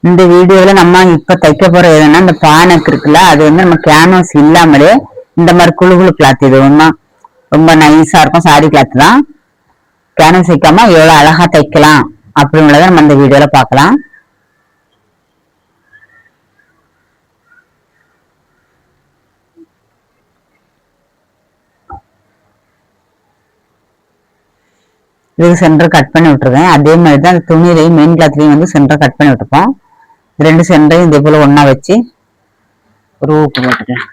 இந்த வீடியோல நம்ம இப்ப தைக்க போற எதுனா இந்த பானைக்கு இருக்குல்ல, அது நம்ம கேன்வாஸ் இல்லாமலே இந்த மாதிரி குழு கிளாத் இது ஒன்றும் ரொம்ப நைஸா இருக்கும். சாரி கிளாத் தான். கேன்வாஸ் வைக்காம எவ்வளவு அழகா தைக்கலாம் அப்படின்றத நம்ம இந்த வீடியோல பார்க்கலாம். இதுக்கு சென்டர் கட் பண்ணி விட்டுருக்கேன். அதே மாதிரி தான் அந்த துணியிலையும் மெயின் கிளாத்லையும் சென்டர் கட் பண்ணி விட்டுப்போம். ரெண்டு சென்டரையும் இதே போல ஒன்னா வச்சு ஒரு ஊக்கு போட்டுக்கேன்.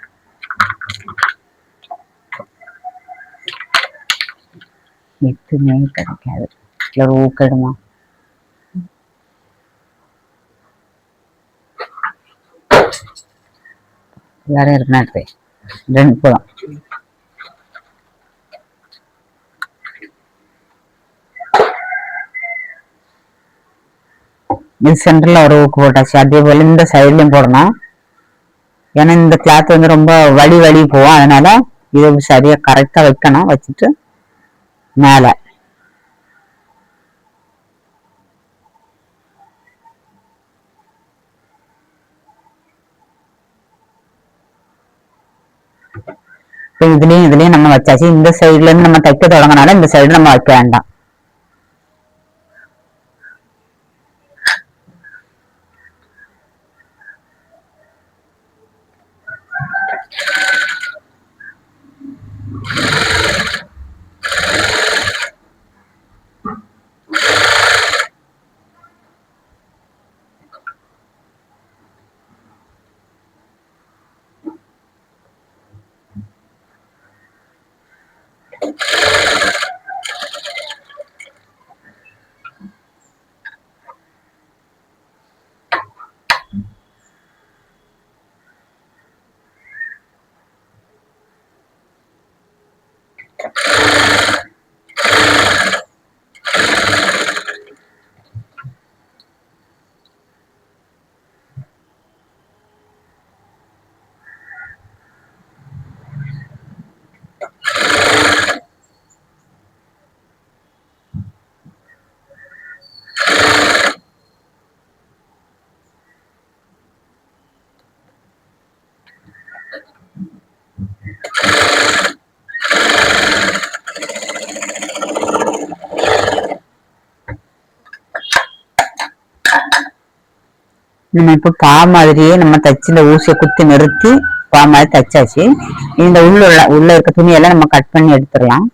எதுவுமே கிடைக்காது, ஒரு ஊக்கிடுமா. எல்லாரும் இருக்குன்னா ரெண்டு போதும். இது சென்டர்ல ஒரு ஊக்கு போட்டாச்சு. அதே போல இந்த சைட்லயும் போடணும். ஏன்னா இந்த கிளாத் ரொம்ப வலி போகும். அதனால இதை சரியா கரெக்டா வைக்கணும். வச்சுட்டு மேல இதுலயும் நம்ம வச்சாச்சு. இந்த சைட்ல இருந்து நம்ம தைக்க தொடங்கினால இந்த சைடு நம்ம வைக்க வேண்டாம். நம்ம இப்ப பா மாதிரியே நம்ம தச்சுல ஊசியை குத்தி நிறுத்தி பா மாதிரி தச்சாச்சு. இந்த உள்ள இருக்க துணியெல்லாம் நம்ம கட் பண்ணி எடுத்துடலாம்.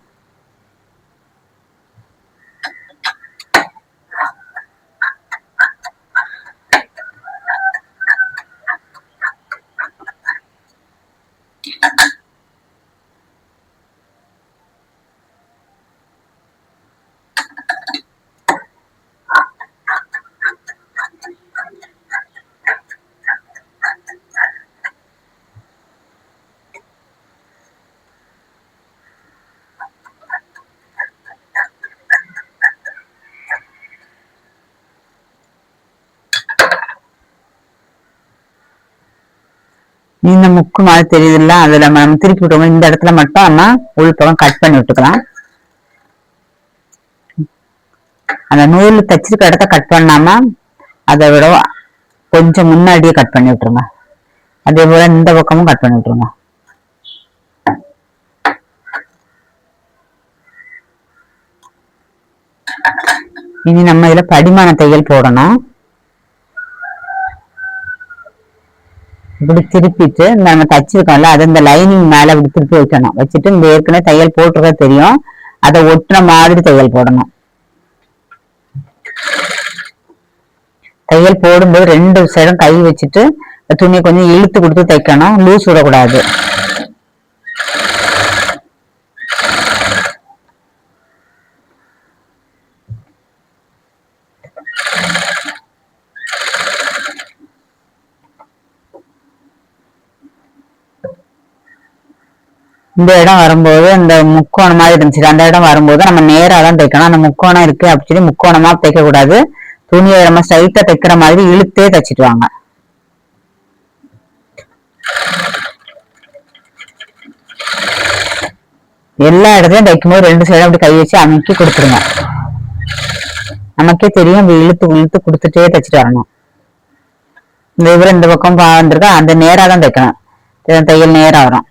இந்த முக்கு மாதிரி தெரியுதுல்ல, அதுல நம்ம திருப்பி விட்டுவோம். இந்த இடத்துல மட்டும் நம்ம உள்பக்கம் கட் பண்ணி விட்டுக்கலாம். அந்த நூல் தச்சிருக்க இடத்த கட் பண்ணாம அதை விட கொஞ்சம் முன்னாடியே கட் பண்ணி விட்டுருங்க. அதே போல இந்த பக்கமும் கட் பண்ணி விட்டுருங்க. இனி நம்ம இதுல படிமான தையல் போடணும். இப்படி திருப்பிட்டு நம்ம தச்சிருக்கோம்ல, அது இந்த லைனிங் மேல இப்படி திருப்பி வைக்கணும். வச்சுட்டு இந்த ஏற்கனவே தையல் போட்டுருக்க தெரியும், அதை ஒட்டுன மாதிரி தையல் போடணும். தையல் போடும்போது ரெண்டு சைடும் கை வச்சுட்டு துணியை கொஞ்சம் இழுத்து கொடுத்து தைக்கணும், லூஸ் விடக்கூடாது. இந்த இடம் வரும்போது இந்த முக்கோணமா இருந்துச்சு, அந்த இடம் வரும்போது நம்ம நேரா தான் தைக்கணும். அந்த முக்கோணம் இருக்கு அப்படி சொல்லி முக்கோணமா தைக்க கூடாது. துணியை நம்ம ஸ்ட்ரைட்டா தைக்கிற மாதிரி இழுத்தே தைச்சிட்டு வாங்க. எல்லா இடத்துலயும் தைக்கும்போது ரெண்டு சைடும் அப்படி கை வச்சு அமைக்கி கொடுத்துருங்க. நமக்கே தெரியும், அப்படி இழுத்து இழுத்து கொடுத்துட்டே தைச்சிட்டு வரணும். இந்த இவரு இந்த பக்கம் வந்திருக்கா, அந்த நேரா தான் தைக்கணும், தையல் நேரா வரும்.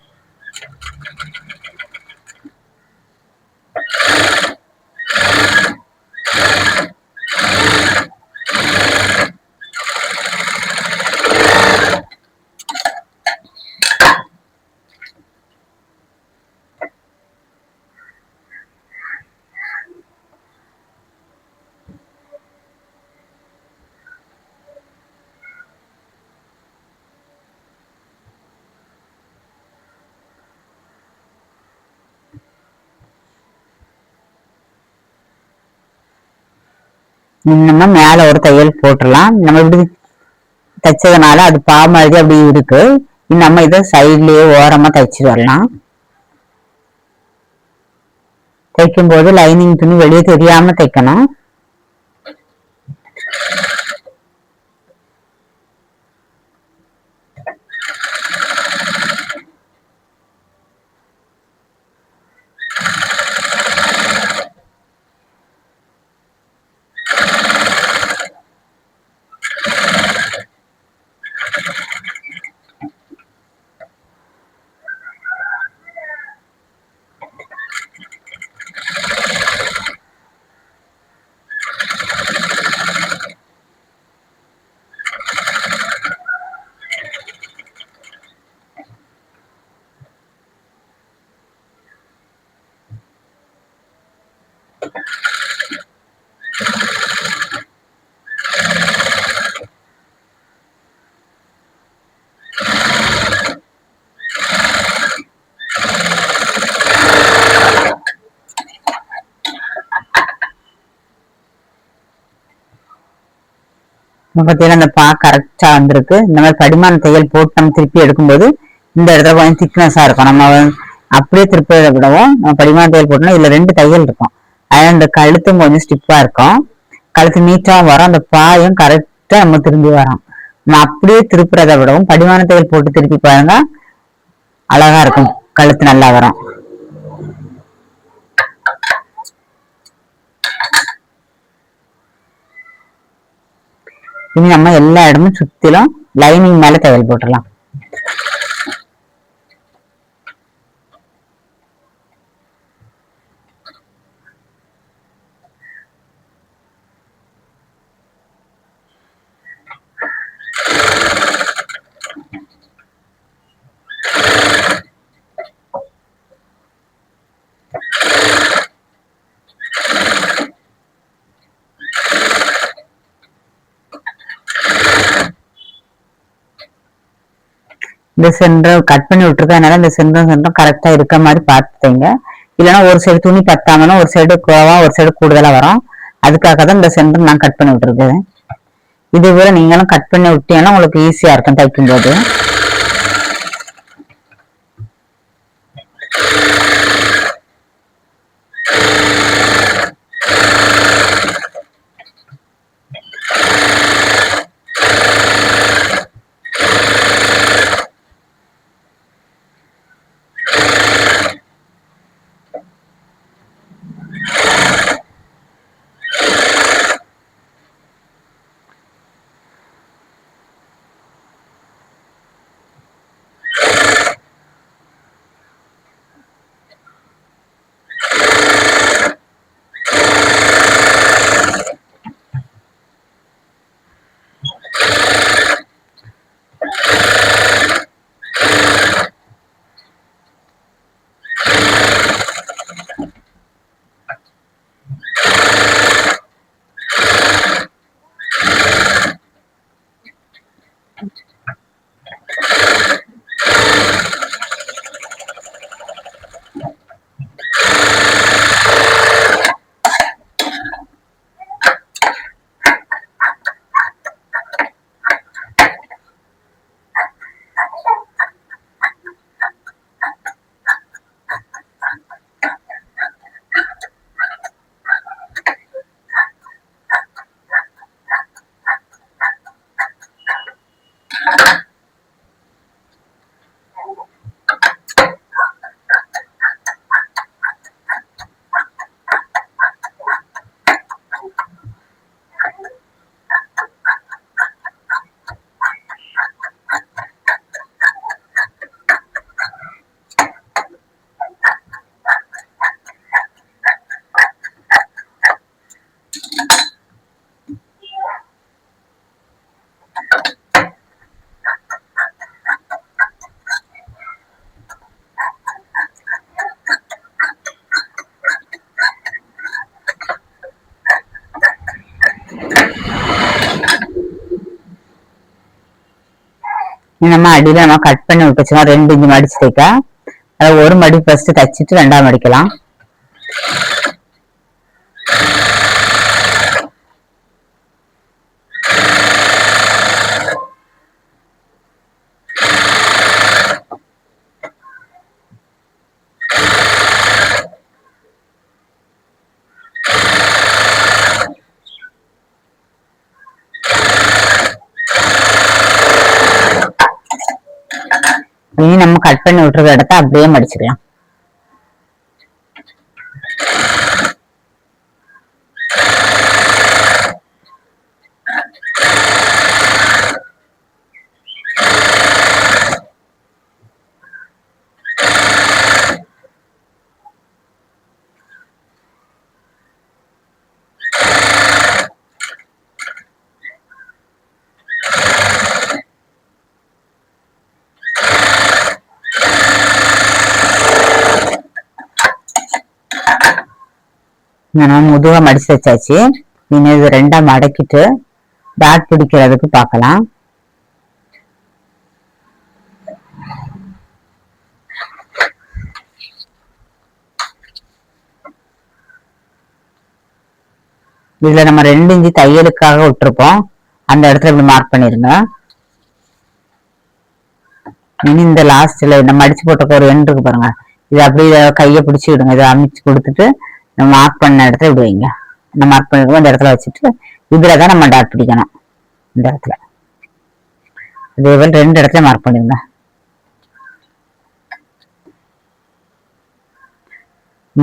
நம்ம மேல ஒரு தையல் போட்டுடலாம். நம்ம இப்படி தைச்சதுனால அது பா மாதிரி அப்படி இருக்கு. நம்ம இதை சைட்லயே ஓரமா தைச்சிட்டு வரலாம். தைக்கும் போது லைனிங் துணி வெளியே தெரியாம தைக்கணும். பார்த்தீங்கன்னா அந்த பா கரெக்டா வந்திருக்கு. இந்த மாதிரி படிமான தையல் போட்டு நம்ம திருப்பி எடுக்கும்போது இந்த இடத்துல கொஞ்சம் திக்னஸா இருக்கும். நம்ம அப்படியே திருப்பி விடவும் நம்ம படிமான தையல் போட்டோம்னா இதுல 2 தையல் இருக்கும். அதனால இந்த கழுத்தும் கொஞ்சம் ஸ்டிப்பா இருக்கும், கழுத்து நீட்டா வரும், அந்த பாயும் கரெக்டா நம்ம திரும்பி வரோம். நம்ம அப்படியே திருப்புறதை விடவும் படிமான தையல் போட்டு திருப்பி பாருங்க, அழகா இருக்கும், கழுத்து நல்லா வரும். இனி நம்ம எல்லா இடமும் சுத்திலும் லைனிங் மேல தையல் போட்டுடலாம். இந்த சென்டர் கட் பண்ணி விட்டுருக்கனால இந்த சென்டரும் கரெக்டா இருக்க மாதிரி பார்த்துங்க. இல்லைன்னா ஒரு சைடு துணி பத்தாமனா ஒரு சைடு கோவா ஒரு சைடு கூடுதலா வரும். அதுக்காக தான் இந்த சென்டர் நான் கட் பண்ணி விட்டுருக்கேன். இது போல நீங்களும் கட் பண்ணி விட்டீங்கன்னா உங்களுக்கு ஈஸியா இருக்கும் தைக்கும் போது. நம்ம அடியில நம்ம கட் பண்ணி விட்டுச்சுன்னா 2 இன்ச்சு மடிச்சு தைக்க, அதாவது ஒரு மடி ஃபர்ஸ்ட் தைச்சிட்டு 2ஆவது மடிக்கலாம். இனி நம்ம கட் பண்ணி விட்டுருக்க இடத்த அப்படியே மடிச்சுக்கலாம். முதுகா மடிச்சு வச்சாச்சு. இனி இது 2ஆ மடக்கிட்டு டாட் பிடிக்கிறதுக்கு பார்க்கலாம். இதுல நம்ம 2 இன்ச்சு தையலுக்காக விட்டுருப்போம், அந்த இடத்துல இப்படி மார்க் பண்ணிருங்க. இனி இந்த லாஸ்ட்ல நம்ம அடிச்சு போட்ட ஒரு எண்ட் இருக்கு பாருங்க, இது அப்படியே கையை பிடிச்சி விடுங்க. இதை அமைச்சு கொடுத்துட்டு நம்ம மார்க் பண்ண இடத்துல இப்படி வைங்க. நம்ம மார்க் பண்ணிருக்கோம் இந்த இடத்துல வச்சுட்டு இதுலதான் நம்ம டாட் பிடிக்கணும். இந்த இடத்துல அதே போல 2 இடத்துல மார்க் பண்ணிருங்க.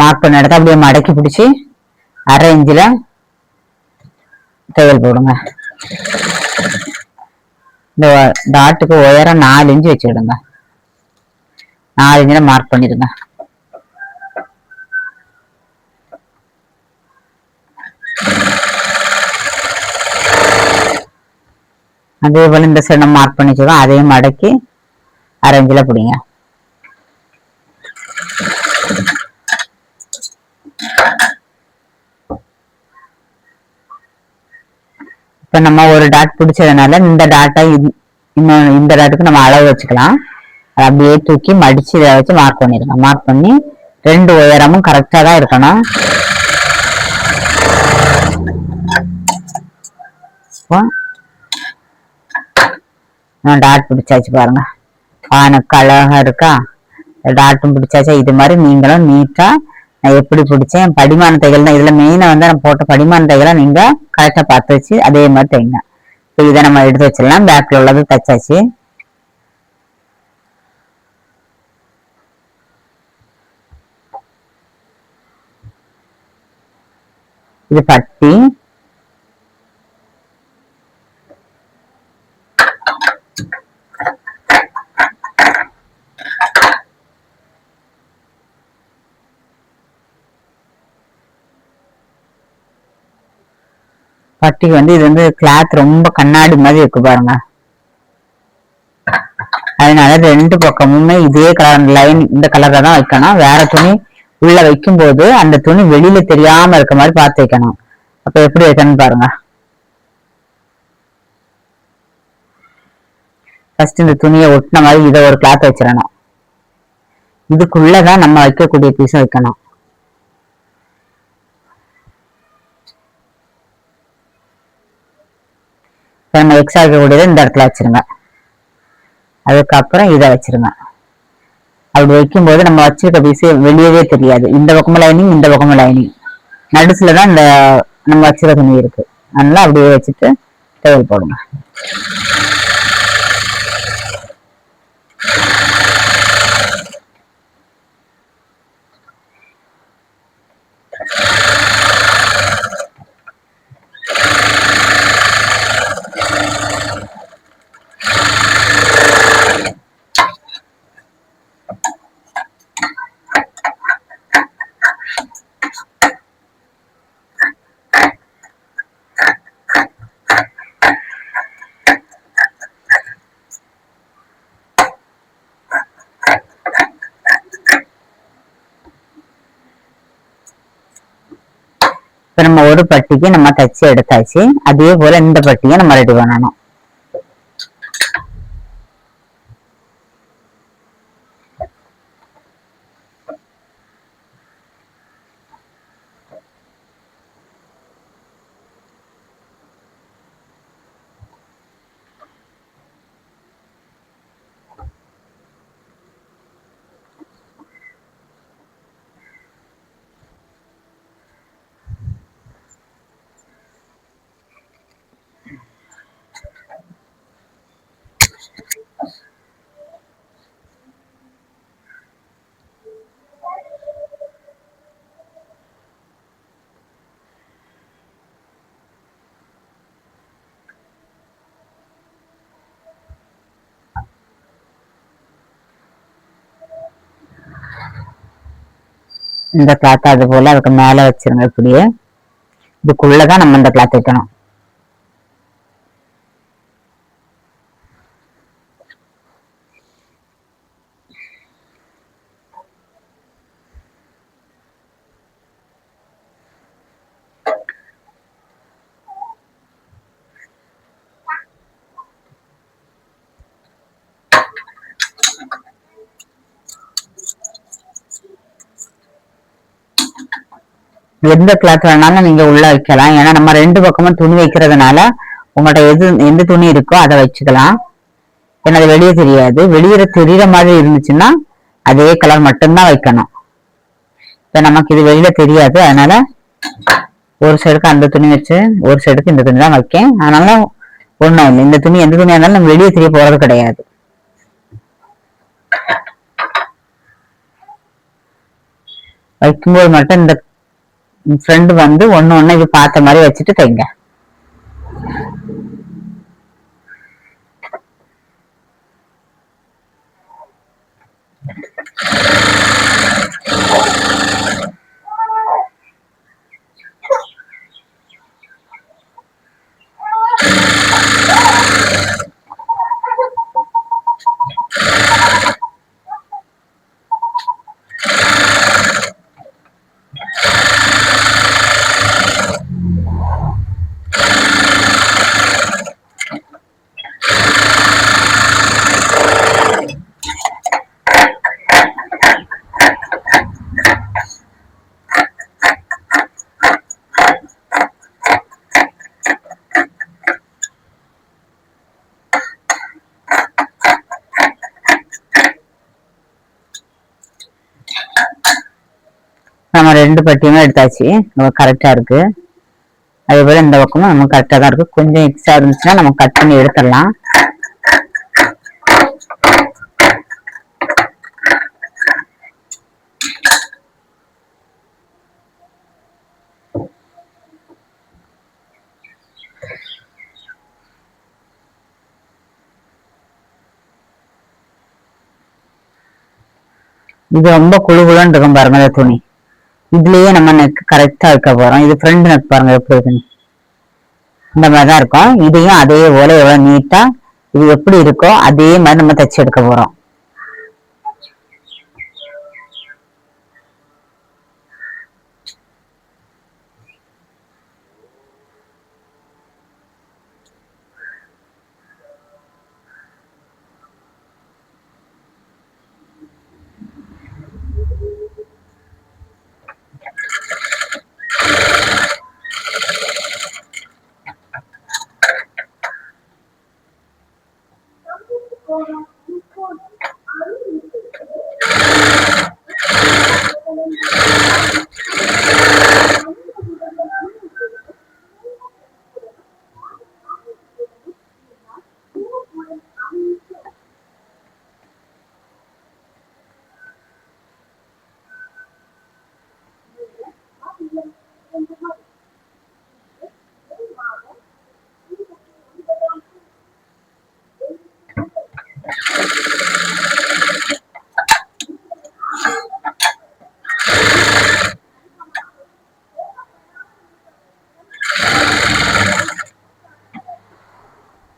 மார்க் பண்ண இடத்த அப்படியே மடக்கி பிடிச்சி 1/2 இன்ச்சில் தையல் போடுங்க. இந்த டாட்டுக்கு உயரம் 4 இன்ச்சு வச்சுக்கிடுங்க. 4 இன்ச்சில் மார்க் பண்ணிடுங்க. அதே போல இந்த சைடு மார்க் பண்ணி வச்சுக்கோங்க, அதையும் மடக்கி 1/2 இன்ச்சில் பிடிங்க. இப்ப நம்ம ஒரு டாட் பிடிச்சதுனால இந்த டாட்டை இன்னும் இந்த டாட்டுக்கு நம்ம அளவு வச்சுக்கலாம். அதை அப்படியே தூக்கி மடிச்சு இதை வச்சு மார்க் பண்ணிருங்க. மார்க் பண்ணி 2 உயரமும் கரெக்டா தான் இருக்கணும். டாட் பிடிச்சாச்சு பாருங்க, பானுக்கு அழகா இருக்கா. டாட்டும் பிடிச்சாச்சா. இது மாதிரி நீங்களும் நீட்டா நான் எப்படி பிடிச்சேன் படிமான தைகள் தான் இதுல மெயினா வந்து நான் போட்ட படிமான தைகளை நீங்க கரெக்டா பார்த்து வச்சு அதே மாதிரி தைங்க. இப்போ இதை நம்ம எடுத்து வச்சிடலாம். பேக்ல உள்ளது தைச்சாச்சு. இது பட்டி, பட்டிக்கு வந்து இது வந்து கிளாத் ரொம்ப கண்ணாடி மாதிரி இருக்கு பாருங்க. அதனால 2 பக்கமுமே இதே கலர் லைன் இந்த கலர்ல தான் வைக்கணும். வேற துணி உள்ள வைக்கும் போது அந்த துணி வெளியில தெரியாம இருக்க மாதிரி பார்த்து வைக்கணும். அப்ப எப்படி வைக்கணும்னு பாருங்க. ஃபர்ஸ்ட் இந்த துணியை ஒட்டின மாதிரி இதை ஒரு கிளாத் வச்சிடணும். இதுக்குள்ளதான் நம்ம வைக்கக்கூடிய பீஸும் வைக்கணும். நம்ம எக்ஸ்ட்ரா இருக்கக்கூடியதை இந்த இடத்துல வச்சிருங்க. அதுக்கப்புறம் இதை வச்சிருங்க. அப்படி வைக்கும்போது நம்ம வச்சிருக்க பீஸ் வெளியவே தெரியாது. இந்த பக்கமும் லைனிங், இந்த பக்கமும் லைனிங், நடுசுலதான் இந்த நம்ம வச்சிருக்க துணி இருக்கு. அதனால அப்படியே வச்சுட்டு தையல் போடுங்க. இப்ப நம்ம ஒரு பட்டிக்கு நம்ம தச்சு எடுத்தாச்சு. அதே போல இந்த பட்டியை நம்ம ரெடி பண்ணணும். இந்த கிளாத் அது போல அதுக்கு மேல வச்சிருங்க. இப்படியே இதுக்குள்ளதான் நம்ம இந்த கிளாத் வைக்கணும். எந்த கிளாத் வேணாலும் நீங்க உள்ள வைக்கலாம். ஏன்னா நம்ம ரெண்டு பக்கமும் துணி வைக்கிறதுனால உங்கள்ட்ட எந்த துணி இருக்கோ அதை வச்சுக்கலாம். ஏன்னா அது வெளியே தெரியாது. வெளியே தெரியற மாதிரி இருந்துச்சுன்னா அதே கலர் மட்டும்தான் வைக்கணும். இப்ப நமக்கு இது வெளியில தெரியாது, அதனால ஒரு சைடுக்கு அந்த துணி வச்சு ஒரு சைடுக்கு இந்த துணி தான் வைக்கேன். அதனால ஒண்ணும் இல்லை, இந்த துணி எந்த துணியா இருந்தாலும் நம்ம வெளியே தெரிய போறது கிடையாது. வைக்கும்போது மட்டும் இந்த ஃப்ரெண்ட் வந்து ஒண்ணு இது பார்த்த மாதிரி வச்சுட்டு தைங்க. நம்ம ரெண்டு பட்டியுமே எடுத்தாச்சு, நம்ம கரெக்டா இருக்கு. அதே போல இந்த பக்கமும் நம்ம கரெக்டா தான் இருக்கு. கொஞ்சம் எக்ஸ்ட்ரா இருந்துச்சுன்னா நம்ம கட் பண்ணி எடுத்துடலாம். இது ரொம்ப குழுகுலன்னு இருக்கும் பாருங்க இந்த துணி. இதுலயே நம்ம நெக் கரெக்டா வைக்க போறோம். இது ஃப்ரண்ட் நெக் பாருங்க எப்படி இருக்குன்னு, இந்த மாதிரிதான் இருக்கும். இதையும் அதே போல எவ்வளவு நீட்டா இது எப்படி இருக்கோ அதே மாதிரி நம்ம தச்சு எடுக்க போறோம்.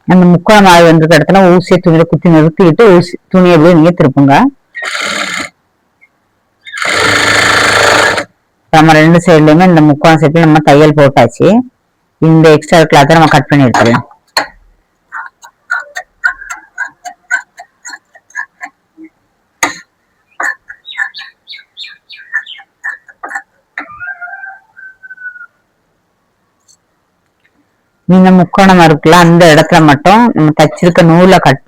அந்த முக்கால் மாவு வந்திருக்க இடத்துல ஊசியை துணியில குத்தி நிறுத்திட்டு ஊசி துணியை அப்படியே நீங்க திருப்புங்க. நம்ம ரெண்டு சைட்லயுமே இந்த முக்கால் சைட்ல நம்ம தையல் போட்டாச்சு. இந்த எக்ஸ்ட்ரா கிளாத்தை நம்ம கட் பண்ணி எடுத்துடலாம். நீங்க முக்கோணமா இருக்குல்ல அந்த இடத்துல மட்டும் நம்ம தச்சிருக்க நூலை கட்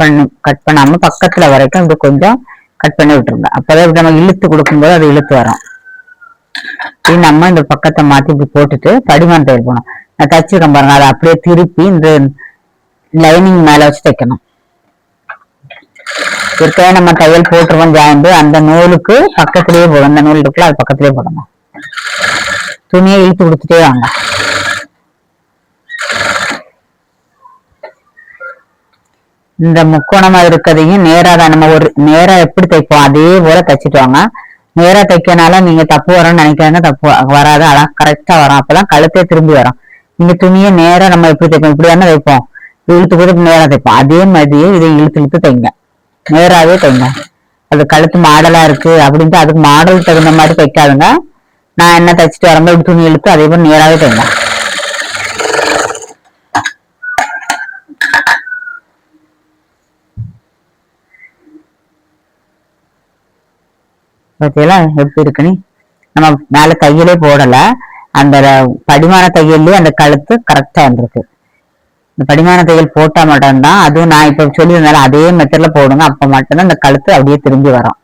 பண்ணாம பக்கத்துல வரைக்கும் இப்படி கொஞ்சம் கட் பண்ணி விட்டுருங்க. அப்பதான் இப்படி நம்ம இழுத்து கொடுக்கும்போது அது இழுத்து வரும். இது நம்ம இந்த பக்கத்தை மாத்தி இப்படி போட்டுட்டு படிமான் தையல் போனோம். நான் தச்சிருக்கேன் பாருங்க, அதை அப்படியே திருப்பி இந்த லைனிங் மேல வச்சு தைக்கணும். ஏற்கனவே நம்ம தையல் போட்டுருவோம் ஜாயிண்ட், அந்த நூலுக்கு பக்கத்திலேயே போடும். அந்த நூல் இருக்குல்ல அது பக்கத்திலேயே போடணும். துணியை இழுத்து கொடுத்துட்டே வாங்க. இந்த முக்கோணமா இருக்கிறதையும் நேரா தான் நம்ம ஒரு நேரா எப்படி தைப்போம் அதே போல தைச்சிட்டு வாங்க. நேரா தைக்கனால நீங்க தப்பு வரும்னு நினைக்கிறாங்க, தப்பு வராது. அழகா கரெக்டா வரும். அப்பதான் கழுத்தே திரும்பி வரும். இந்த துணியை நேரா நம்ம எப்படி தைப்போம், இப்படி தானே தைப்போம், இழுத்து கூட நேரா தைப்போம். அதே மாதிரியே இதை இழுத்து இழுத்து தைங்க, நேராவே தைங்க. அது கழுத்து மாடலா இருக்கு அப்படின்ட்டு அதுக்கு மாடல் தகுந்த மாதிரி தைக்காதுங்க. நான் என்ன தைச்சிட்டு வரும்போது துணி இழுத்து அதே மாதிரி நேராவே தைங்க. பார்த்தீங்களா எப்படி இருக்குன்னு. நம்ம மேல தையலே போடல, அந்த படிமான தையல்லே அந்த கழுத்து கரெக்டா வந்திருக்கு. இந்த படிமான தையல் போட்டா மட்டும்தான், அதுவும் நான் இப்ப சொல்லியிருந்தாலும் அதே மெத்தட்ல போடுங்க, அப்ப மட்டும்தான் இந்த கழுத்து அப்படியே திரும்பி வரும்.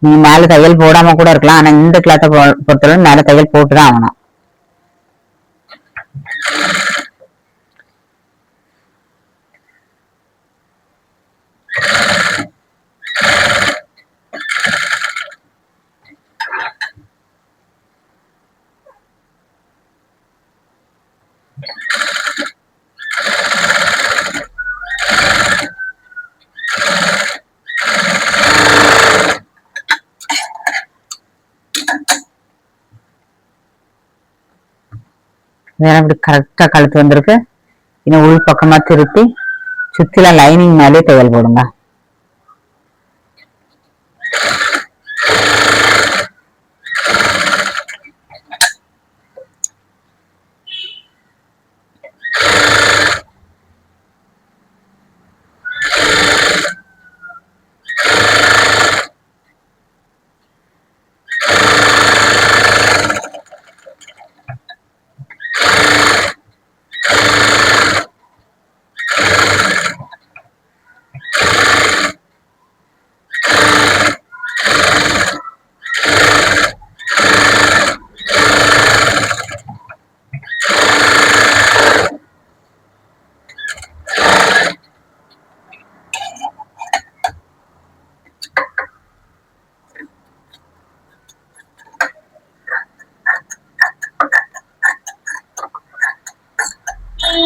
நீ மேல தையல் போடாம கூட இருக்கலாம், ஆனா இந்த கிளாத்தை பொறுத்தவரை மேல தையல் போட்டுதான் ஆகணும். இப்படி கரெக்டா கழுத்து வந்திருக்கு. இன்னும் உள் பக்கமா திருப்பி சுத்தில லைனிங் மேலே தையல் போடுங்க.